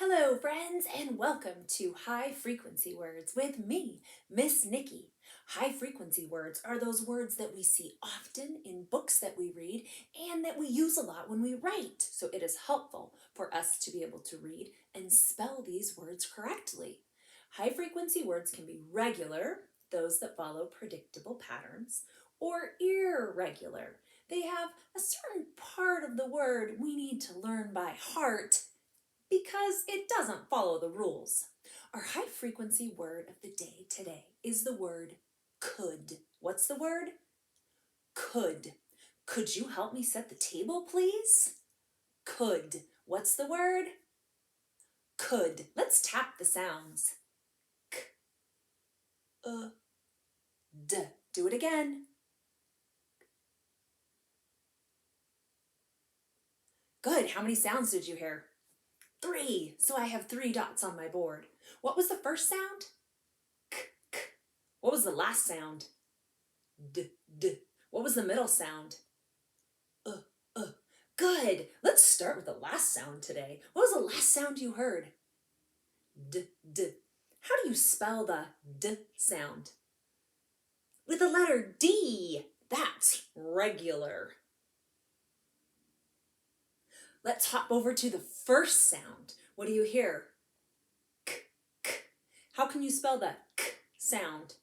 Hello, friends, and welcome to High Frequency Words with me, Miss Nikki. High frequency words are those words that we see often in books that we read and that we use a lot when we write. So it is helpful for us to be able to read and spell these words correctly. High frequency words can be regular, those that follow predictable patterns, or irregular. They have a certain part of the word we need to learn by heart because it doesn't follow the rules. Our high frequency word of the day today is the word could. What's the word? Could. Could you help me set the table, please? Could. What's the word? Could. Let's tap the sounds. K, d. Do it again. Good. How many sounds did you hear? 3. So I have 3 dots on my board. What was the first sound? K, k. What was the last sound? D, d. What was the middle sound? Good. Let's start with the last sound today. What was the last sound you heard? D, d. How do you spell the d sound? With the letter D. That's regular. Let's hop over to the first sound. What do you hear? K, k. How can you spell the k sound?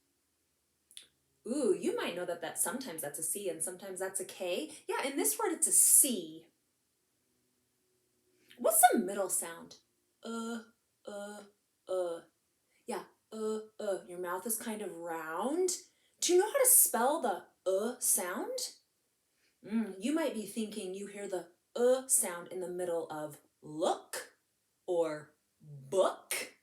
Ooh, you might know that sometimes that's a C and sometimes that's a K. Yeah, in this word it's a C. What's the middle sound? Yeah, Your mouth is kind of round. Do you know how to spell the sound? You might be thinking you hear the sound in the middle of look or book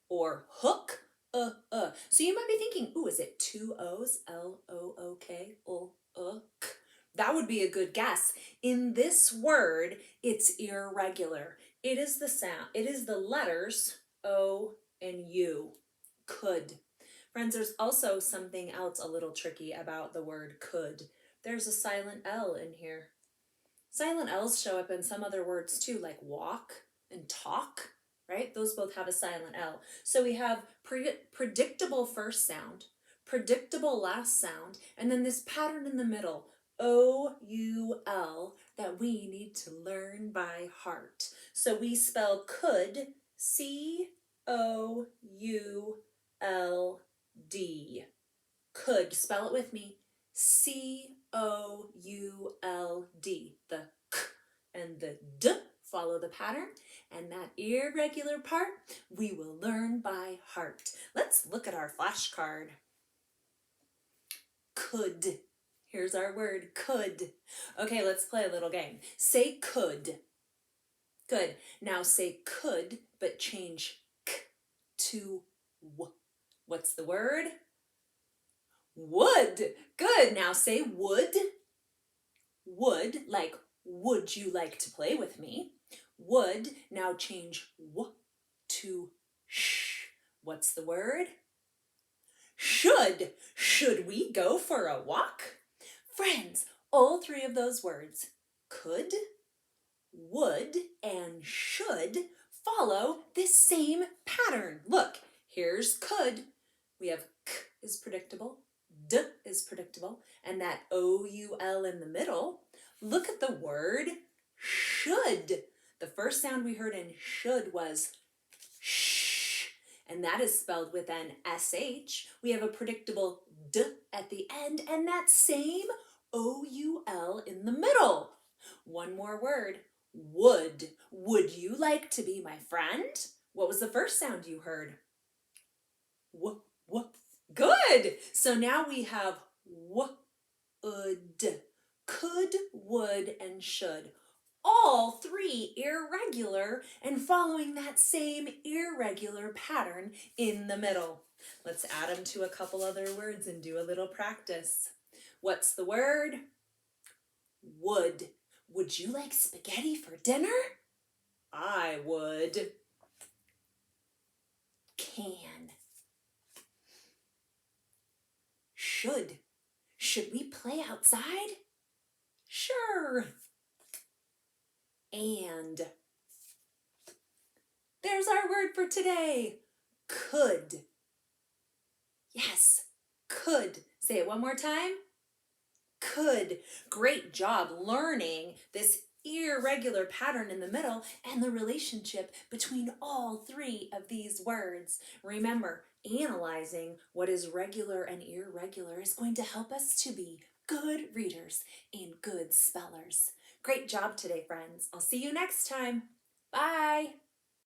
or hook. So you might be thinking, ooh, is it 2 O's? L-O-O-K, k. That would be a good guess. In this word, it's irregular. It is the letters O and U. Could. Friends, there's also something else a little tricky about the word could. There's a silent L in here. Silent L's show up in some other words too, like walk and talk, right? Those both have a silent L. So we have predictable first sound, predictable last sound, and then this pattern in the middle, O-U-L, that we need to learn by heart. So we spell could, C-O-U-L-D. Could. Spell it with me. C-O-U-L-D. The k and the d follow the pattern, and that irregular part we will learn by heart. Let's look at our flashcard. Could. Here's our word, could. Okay, let's play a little game. Say could. Good. Now say could, but change k to w. What's the word? Would. Good. Now say would. Would, like would you like to play with me? Would. Now change w to sh. What's the word? Should. Should we go for a walk? Friends, all 3 of those words, could, would, and should, follow this same pattern. Look, here's could. We have k is predictable, d is predictable, and that O-U-L in the middle. Look at the word should. The first sound we heard in should was sh, and that is spelled with an S-H. We have a predictable d at the end, and that same O-U-L in the middle. One more word, would. Would you like to be my friend? What was the first sound you heard? W. Good. So now we have would, could, would, and should. All 3 irregular and following that same irregular pattern in the middle. Let's add them to a couple other words and do a little practice. What's the word? Would. Would you like spaghetti for dinner? I would. Can. Should. Should we play outside? Sure. And. There's our word for today. Could. Yes, could. Say it one more time. Could. Great job learning this irregular pattern in the middle and the relationship between all three of these words. Remember, analyzing what is regular and irregular is going to help us to be good readers and good spellers. Great job today, friends. I'll see you next time. Bye.